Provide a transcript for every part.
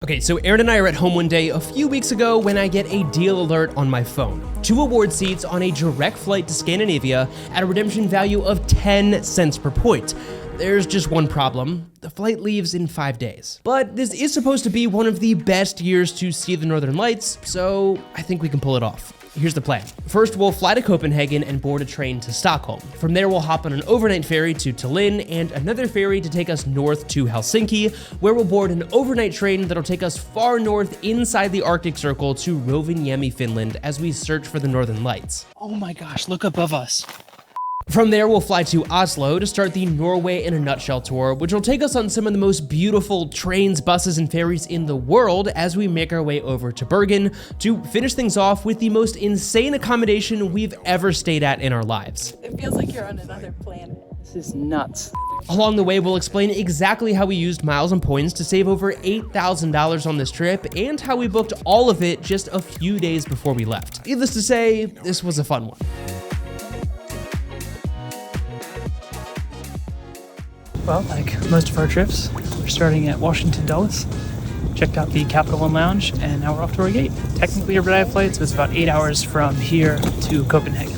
Okay, so Aaron and I are at home one day a few weeks ago when I get a deal alert on my phone. 2 award seats on a direct flight to Scandinavia at a redemption value of 10 cents per point. There's just one problem. The flight leaves in 5 days. But this is supposed to be one of the best years to see the Northern Lights, so I think we can pull it off. Here's the plan. First, we'll fly to Copenhagen and board a train to Stockholm. From there, we'll hop on an overnight ferry to Tallinn and another ferry to take us north to Helsinki, where we'll board an overnight train that'll take us far north inside the Arctic Circle to Rovaniemi, Finland, as we search for the Northern Lights. Oh my gosh, look above us. From there, we'll fly to Oslo to start the Norway in a Nutshell tour, which will take us on some of the most beautiful trains, buses, and ferries in the world as we make our way over to Bergen to finish things off with the most insane accommodation we've ever stayed at in our lives. It feels like you're on another planet. This is nuts. Along the way, we'll explain exactly how we used miles and points to save over $8,000 on this trip and how we booked all of it just a few days before we left. Needless to say, this was a fun one. Well, like most of our trips, we're starting at Washington Dulles, checked out the Capital One Lounge, and now we're off to our gate. Technically a red-eye flight, so it's about 8 hours from here to Copenhagen.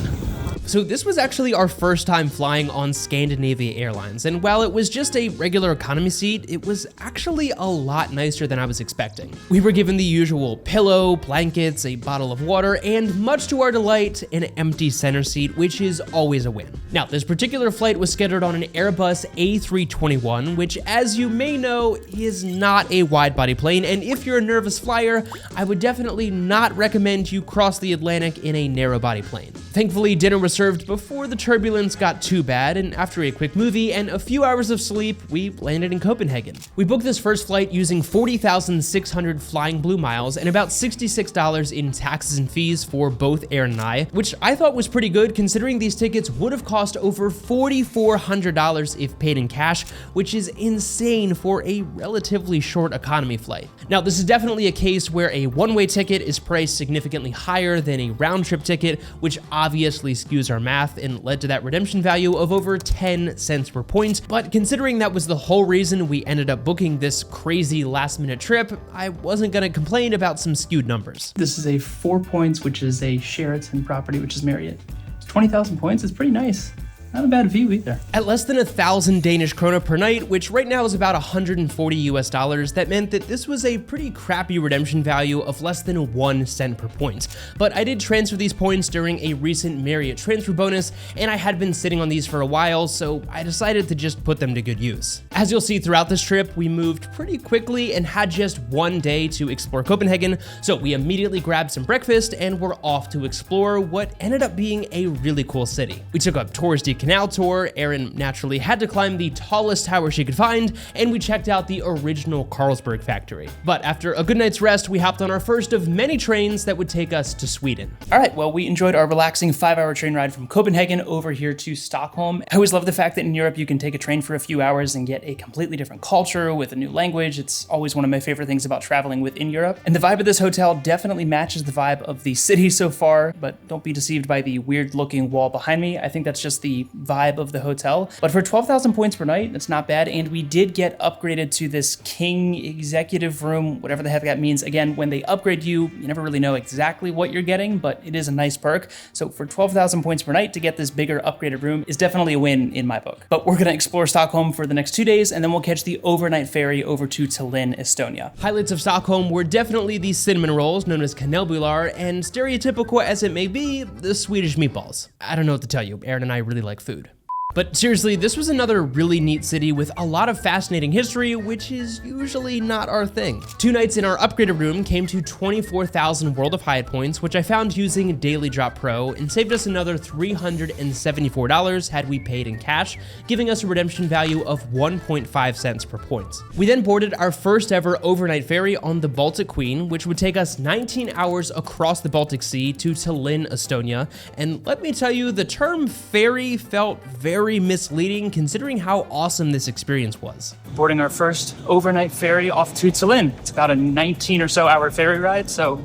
So this was actually our first time flying on Scandinavia Airlines, and while it was just a regular economy seat, it was actually a lot nicer than I was expecting. We were given the usual pillow, blankets, a bottle of water, and much to our delight, an empty center seat, which is always a win. Now, this particular flight was scheduled on an Airbus A321, which, as you may know, is not a wide-body plane, and if you're a nervous flyer, I would definitely not recommend you cross the Atlantic in a narrow-body plane. Thankfully, dinner was served before the turbulence got too bad, and after a quick movie and a few hours of sleep, we landed in Copenhagen. We booked this first flight using 40,600 Flying Blue miles and about $66 in taxes and fees for both Aaron and I, which I thought was pretty good considering these tickets would have cost over $4,400 if paid in cash, which is insane for a relatively short economy flight. Now, this is definitely a case where a one-way ticket is priced significantly higher than a round-trip ticket, which obviously skews our math and led to that redemption value of over 10 cents per point. But considering that was the whole reason we ended up booking this crazy last-minute trip, I wasn't gonna complain about some skewed numbers. This is a 4 points, which is a Sheraton property, which is Marriott. 20,000 points is pretty nice. Not a bad view either. At less than 1,000 Danish krone per night, which right now is about $140 US, that meant that this was a pretty crappy redemption value of less than 1 cent per point. But I did transfer these points during a recent Marriott transfer bonus, and I had been sitting on these for a while, so I decided to just put them to good use. As you'll see throughout this trip, we moved pretty quickly and had just one day to explore Copenhagen, so we immediately grabbed some breakfast and were off to explore what ended up being a really cool city. We took a touristy canal tour. Erin naturally had to climb the tallest tower she could find, and we checked out the original Carlsberg factory. But after a good night's rest, we hopped on our first of many trains that would take us to Sweden. All right, well, we enjoyed our relaxing 5-hour train ride from Copenhagen over here to Stockholm. I always love the fact that in Europe you can take a train for a few hours and get a completely different culture with a new language. It's always one of my favorite things about traveling within Europe. And the vibe of this hotel definitely matches the vibe of the city so far, but don't be deceived by the weird looking wall behind me. I think that's just the vibe of the hotel. But for 12,000 points per night, that's not bad. And we did get upgraded to this king executive room, whatever the heck that means. Again, when they upgrade you, you never really know exactly what you're getting, but it is a nice perk. So for 12,000 points per night to get this bigger upgraded room is definitely a win in my book. But we're gonna explore Stockholm for the next 2 days, and then we'll catch the overnight ferry over to Tallinn, Estonia. Highlights of Stockholm were definitely the cinnamon rolls known as kanelbullar, and stereotypical as it may be, the Swedish meatballs. I don't know what to tell you, Aaron and I really like food. But seriously, this was another really neat city with a lot of fascinating history, which is usually not our thing. 2 nights in our upgraded room came to 24,000 World of Hyatt points, which I found using Daily Drop Pro, and saved us another $374 had we paid in cash, giving us a redemption value of 1.5 cents per point. We then boarded our first ever overnight ferry on the Baltic Queen, which would take us 19 hours across the Baltic Sea to Tallinn, Estonia, and let me tell you, the term ferry felt very misleading considering how awesome this experience was. Boarding our first overnight ferry off to Tallinn. It's about a 19 or so hour ferry ride, so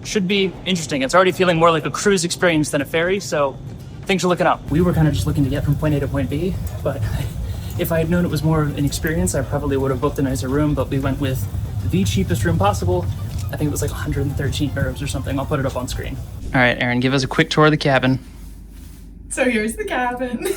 should be interesting. It's already feeling more like a cruise experience than a ferry, so things are looking up. We were kind of just looking to get from point A to point B, but if I had known it was more of an experience, I probably would have booked a nicer room, but we went with the cheapest room possible. I think it was like 113 euros or something. I'll put it up on screen. All right, Aaron, give us a quick tour of the cabin. So here's the cabin.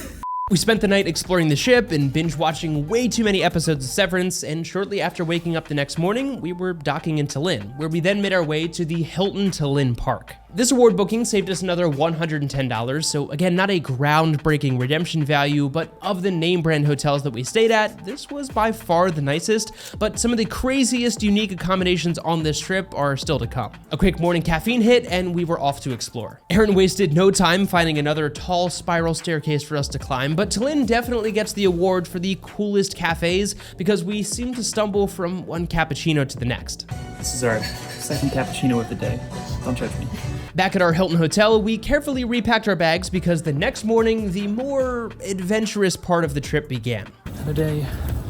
We spent the night exploring the ship and binge watching way too many episodes of Severance, and shortly after waking up the next morning, we were docking in Tallinn, where we then made our way to the Hilton Tallinn Park. This award booking saved us another $110, so again, not a groundbreaking redemption value, but of the name brand hotels that we stayed at, this was by far the nicest, but some of the craziest unique accommodations on this trip are still to come. A quick morning caffeine hit, and we were off to explore. Aaron wasted no time finding another tall spiral staircase for us to climb, but Tallinn definitely gets the award for the coolest cafes because we seem to stumble from one cappuccino to the next. This is our second cappuccino of the day. Don't judge me. Back at our Hilton hotel, we carefully repacked our bags because the next morning, the more adventurous part of the trip began. Another day,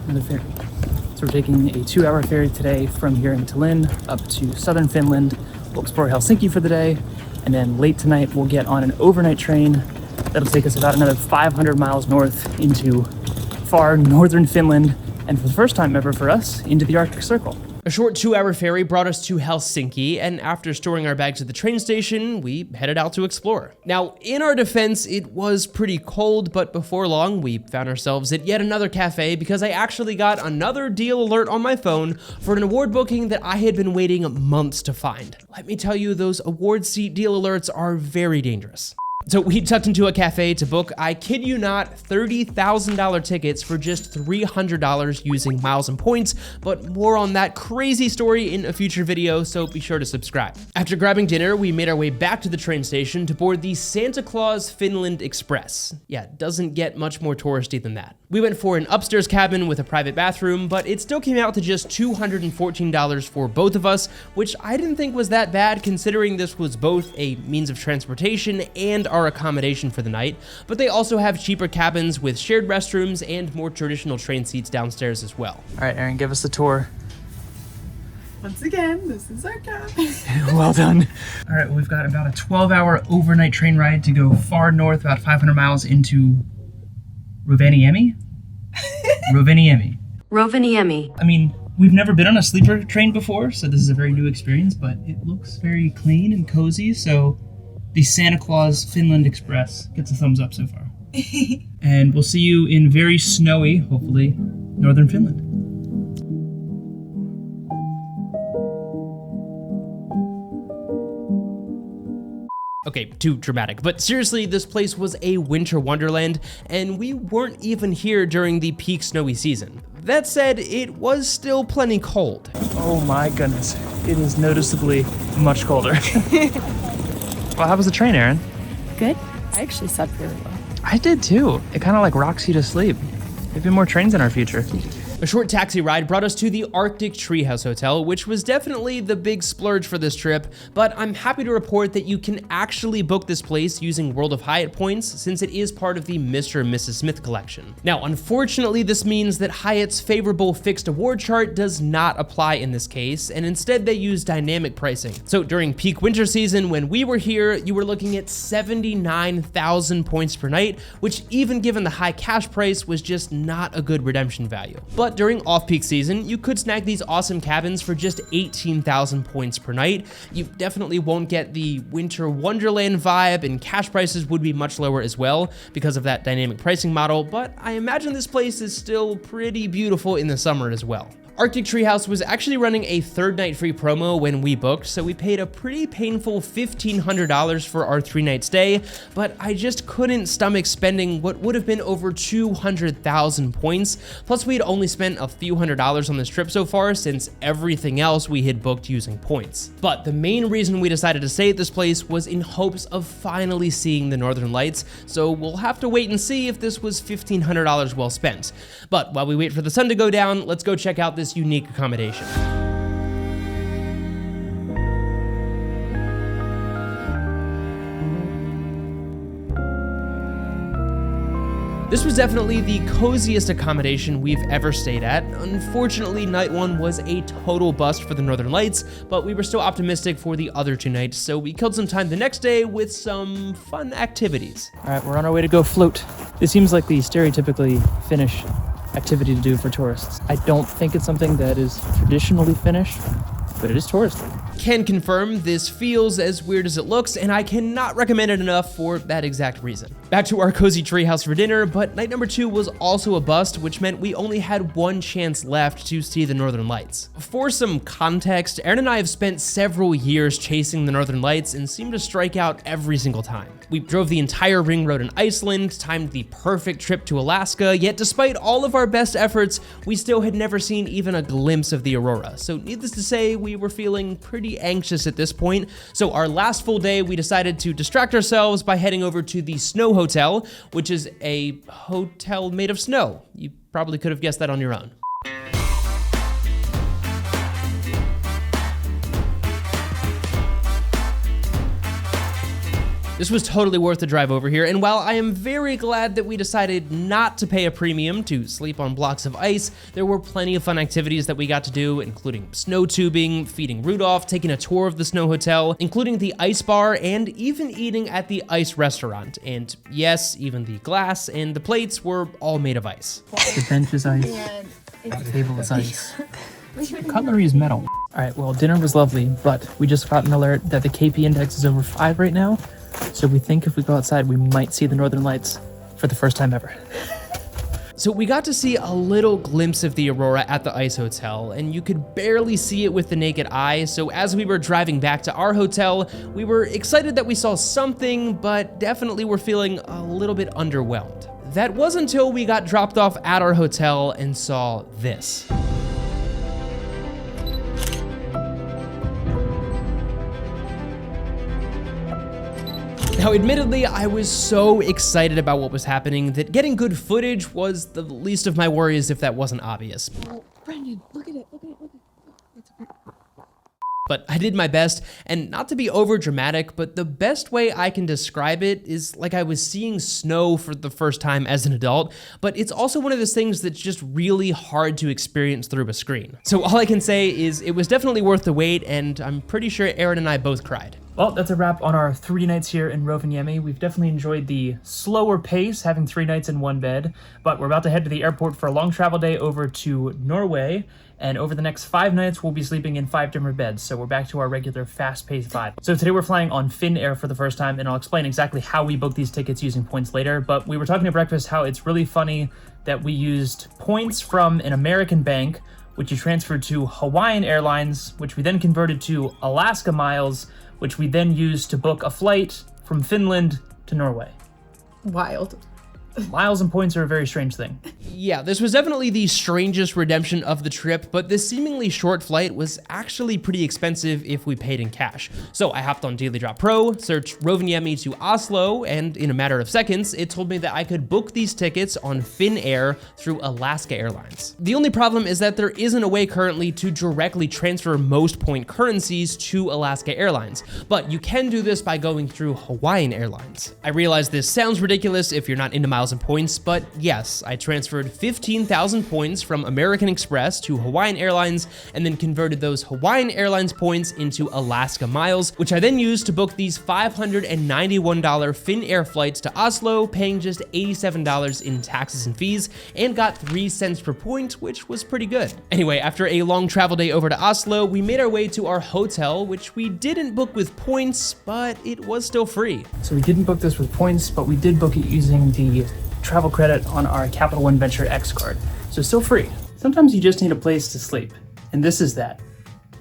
another ferry. So we're taking a 2-hour ferry today from here in Tallinn up to southern Finland. We'll explore Helsinki for the day, and then late tonight we'll get on an overnight train that'll take us about another 500 miles north into far northern Finland, and for the first time ever for us, into the Arctic Circle. A short 2-hour ferry brought us to Helsinki, and after storing our bags at the train station, we headed out to explore. Now, in our defense, it was pretty cold, but before long, we found ourselves at yet another cafe because I actually got another deal alert on my phone for an award booking that I had been waiting months to find. Let me tell you, those award seat deal alerts are very dangerous. So we tucked into a cafe to book, I kid you not, $30,000 tickets for just $300 using miles and points, but more on that crazy story in a future video, so be sure to subscribe. After grabbing dinner, we made our way back to the train station to board the Santa Claus Finland Express. Yeah, doesn't get much more touristy than that. We went for an upstairs cabin with a private bathroom, but it still came out to just $214 for both of us, which I didn't think was that bad considering this was both a means of transportation and our accommodation for the night, but they also have cheaper cabins with shared restrooms and more traditional train seats downstairs as well. All right, Aaron, give us the tour. Once again, this is our cabin. Well done. All right, well, we've got about a 12-hour overnight train ride to go far north, about 500 miles into Rovaniemi? Rovaniemi. I mean, we've never been on a sleeper train before, so this is a very new experience, but it looks very clean and cozy, so the Santa Claus Finland Express gets a thumbs up so far. And we'll see you in very snowy, hopefully, northern Finland. Okay, too dramatic, but seriously, this place was a winter wonderland, and we weren't even here during the peak snowy season. That said, it was still plenty cold. Oh my goodness, it is noticeably much colder. Well, how was the train, Aaron? Good. I actually slept really well. I did too. It kind of like rocks you to sleep. Maybe more trains in our future. A short taxi ride brought us to the Arctic Treehouse Hotel, which was definitely the big splurge for this trip, but I'm happy to report that you can actually book this place using World of Hyatt points since it is part of the Mr. and Mrs. Smith collection. Now, unfortunately, this means that Hyatt's favorable fixed award chart does not apply in this case, and instead they use dynamic pricing. So during peak winter season, when we were here, you were looking at 79,000 points per night, which even given the high cash price was just not a good redemption value. But during off-peak season, you could snag these awesome cabins for just 18,000 points per night. You definitely won't get the winter wonderland vibe, and cash prices would be much lower as well because of that dynamic pricing model, but I imagine this place is still pretty beautiful in the summer as well. Arctic Treehouse was actually running a third night free promo when we booked, so we paid a pretty painful $1,500 for our 3-night stay, but I just couldn't stomach spending what would have been over 200,000 points, plus we'd only spent a few $100s on this trip so far since everything else we had booked using points. But the main reason we decided to stay at this place was in hopes of finally seeing the Northern Lights, so we'll have to wait and see if this was $1,500 well spent. But while we wait for the sun to go down, let's go check out this unique accommodation. This was definitely the coziest accommodation we've ever stayed at. Unfortunately, night one was a total bust for the Northern Lights, but we were still optimistic for the other 2 nights, so we killed some time the next day with some fun activities. All right, we're on our way to go float. This seems like the stereotypically Finnish activity to do for tourists. I don't think it's something that is traditionally Finnish, but it is touristy. Can confirm this feels as weird as it looks, and I cannot recommend it enough for that exact reason. Back to our cozy treehouse for dinner, but night number 2 was also a bust, which meant we only had one chance left to see the Northern Lights. For some context, Aaron and I have spent several years chasing the Northern Lights and seem to strike out every single time. We drove the entire ring road in Iceland, timed the perfect trip to Alaska, yet despite all of our best efforts, we still had never seen even a glimpse of the aurora. So needless to say, we were feeling pretty anxious at this point. So our last full day, we decided to distract ourselves by heading over to the Snow Hotel, which is a hotel made of snow. You probably could have guessed that on your own. This was totally worth the drive over here, and while I am very glad that we decided not to pay a premium to sleep on blocks of ice, there were plenty of fun activities that we got to do, including snow tubing, feeding Rudolph, taking a tour of the snow hotel, including the ice bar, and even eating at the ice restaurant. And yes, even the glass and the plates were all made of ice. The bench is ice, the table is ice. Cutlery is metal. All right, well, dinner was lovely, but we just got an alert that the KP index is over 5 right now. So we think if we go outside, we might see the Northern Lights for the first time ever. So we got to see a little glimpse of the aurora at the ice hotel, and you could barely see it with the naked eye. So as we were driving back to our hotel, we were excited that we saw something, but definitely were feeling a little bit underwhelmed. That was until we got dropped off at our hotel and saw this. Now, admittedly, I was so excited about what was happening that getting good footage was the least of my worries if that wasn't obvious. Oh, Brendan, look at it, look at it, look at it. It's a... But I did my best, and not to be over dramatic, but the best way I can describe it is like I was seeing snow for the first time as an adult, but it's also one of those things that's just really hard to experience through a screen. So all I can say is it was definitely worth the wait, and I'm pretty sure Aaron and I both cried. Well, that's a wrap on our 3 nights here in Rovaniemi. We've definitely enjoyed the slower pace, having 3 nights in 1 bed, but we're about to head to the airport for a long travel day over to Norway, and over the next 5 nights, we'll be sleeping in 5 different beds, so we're back to our regular fast-paced vibe. So today we're flying on Finnair for the first time, and I'll explain exactly how we booked these tickets using points later, but we were talking at breakfast how it's really funny that we used points from an American bank, which you transferred to Hawaiian Airlines, which we then converted to Alaska miles, which we then used to book a flight from Finland to Norway. Wild. Miles and points are a very strange thing. Yeah, this was definitely the strangest redemption of the trip, but this seemingly short flight was actually pretty expensive if we paid in cash. So I hopped on Daily Drop Pro, searched Rovaniemi to Oslo, and in a matter of seconds, it told me that I could book these tickets on Finnair through Alaska Airlines. The only problem is that there isn't a way currently to directly transfer most point currencies to Alaska Airlines, but you can do this by going through Hawaiian Airlines. I realize this sounds ridiculous if you're not into miles and points, but yes, I transferred 15,000 points from American Express to Hawaiian Airlines and then converted those Hawaiian Airlines points into Alaska miles, which I then used to book these $591 Finnair flights to Oslo, paying just $87 in taxes and fees, and got 3 cents per point, which was pretty good. Anyway, after a long travel day over to Oslo, we made our way to our hotel, which we didn't book with points, but it was still free. So we didn't book this with points, but we did book it using the travel credit on our Capital One Venture X card. So still free. Sometimes you just need a place to sleep, and this is that.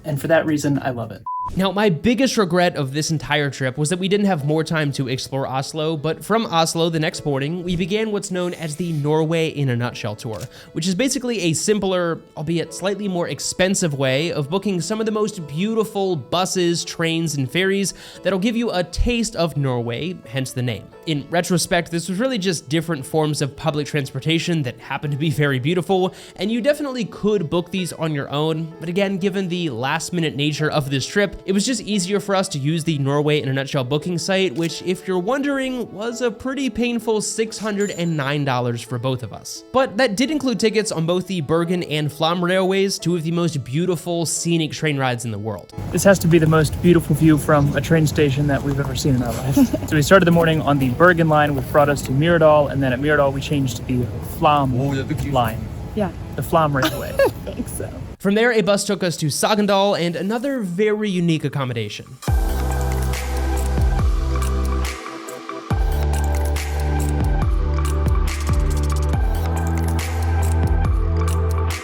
And for that reason, I love it. Now, my biggest regret of this entire trip was that we didn't have more time to explore Oslo, but from Oslo the next morning, we began what's known as the Norway in a Nutshell tour, which is basically a simpler, albeit slightly more expensive way of booking some of the most beautiful buses, trains, and ferries that'll give you a taste of Norway, hence the name. In retrospect, this was really just different forms of public transportation that happen to be very beautiful, and you definitely could book these on your own, but again, given the last-minute nature of this trip, it was just easier for us to use the Norway in a Nutshell booking site, which, if you're wondering, was a pretty painful $609 for both of us. But that did include tickets on both the Bergen and Flam railways, 2 of the most beautiful scenic train rides in the world. This has to be the most beautiful view from a train station that we've ever seen in our lives. So we started the morning on the Bergen line, which brought us to Myrdal, and then at Myrdal we changed to the Flam line. Yeah, The Flam Railway. I think so. From there, a bus took us to Sogndal and another very unique accommodation.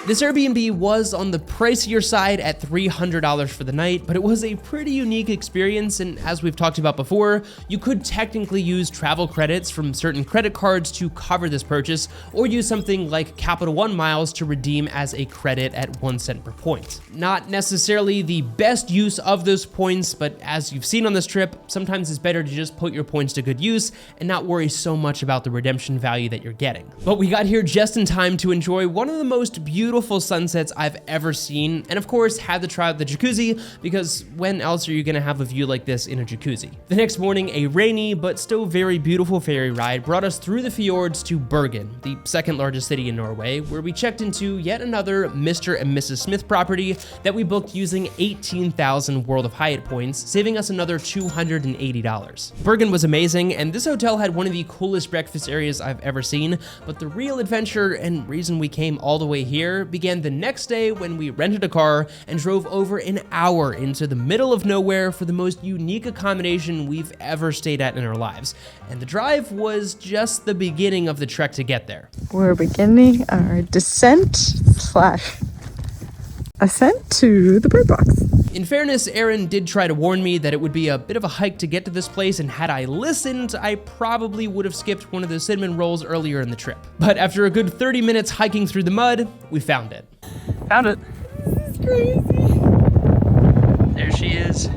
This Airbnb was on the pricier side at $300 for the night, but it was a pretty unique experience, and as we've talked about before, you could technically use travel credits from certain credit cards to cover this purchase, or use something like Capital One miles to redeem as a credit at 1 cent per point. Not necessarily the best use of those points, but as you've seen on this trip, sometimes it's better to just put your points to good use and not worry so much about the redemption value that you're getting. But we got here just in time to enjoy one of the most beautiful sunsets I've ever seen, and of course had to try out the jacuzzi, because when else are you gonna have a view like this in a jacuzzi? The next morning, a rainy but still very beautiful ferry ride brought us through the fjords to Bergen, the second largest city in Norway, where we checked into yet another Mr. and Mrs. Smith property that we booked using 18,000 World of Hyatt points, saving us another $280. Bergen was amazing, and this hotel had one of the coolest breakfast areas I've ever seen, but the real adventure and reason we came all the way here began the next day when we rented a car and drove over an hour into the middle of nowhere for the most unique accommodation we've ever stayed at in our lives. And the drive was just the beginning of the trek to get there. We're beginning our descent/ascent to the bird box. In fairness, Aaron did try to warn me that it would be a bit of a hike to get to this place, and had I listened, I probably would have skipped one of the cinnamon rolls earlier in the trip. But after a good 30 minutes hiking through the mud, we found it. Found it. This is crazy. There she is.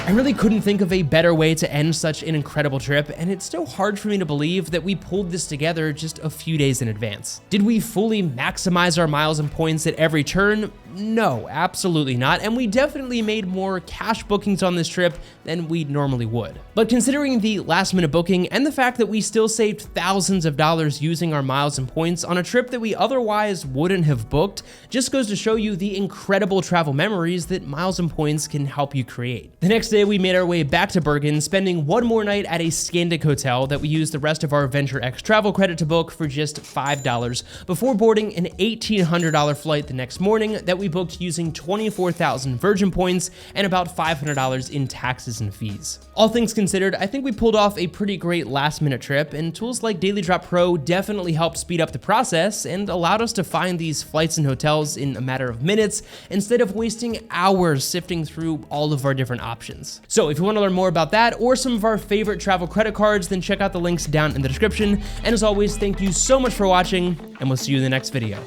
I really couldn't think of a better way to end such an incredible trip, and it's still hard for me to believe that we pulled this together just a few days in advance. Did we fully maximize our miles and points at every turn? No, absolutely not, and we definitely made more cash bookings on this trip than we normally would. But considering the last minute booking and the fact that we still saved thousands of dollars using our miles and points on a trip that we otherwise wouldn't have booked, just goes to show you the incredible travel memories that miles and points can help you create. The next day, we made our way back to Bergen, spending one more night at a Scandic hotel that we used the rest of our Venture X travel credit to book for just $5 before boarding an $1,800 flight the next morning that we booked using 24,000 Virgin points and about $500 in taxes and fees. All things considered, I think we pulled off a pretty great last minute trip, and tools like Daily Drop Pro definitely helped speed up the process and allowed us to find these flights and hotels in a matter of minutes instead of wasting hours sifting through all of our different options. So if you want to learn more about that or some of our favorite travel credit cards, then check out the links down in the description. And as always, thank you so much for watching, and we'll see you in the next video.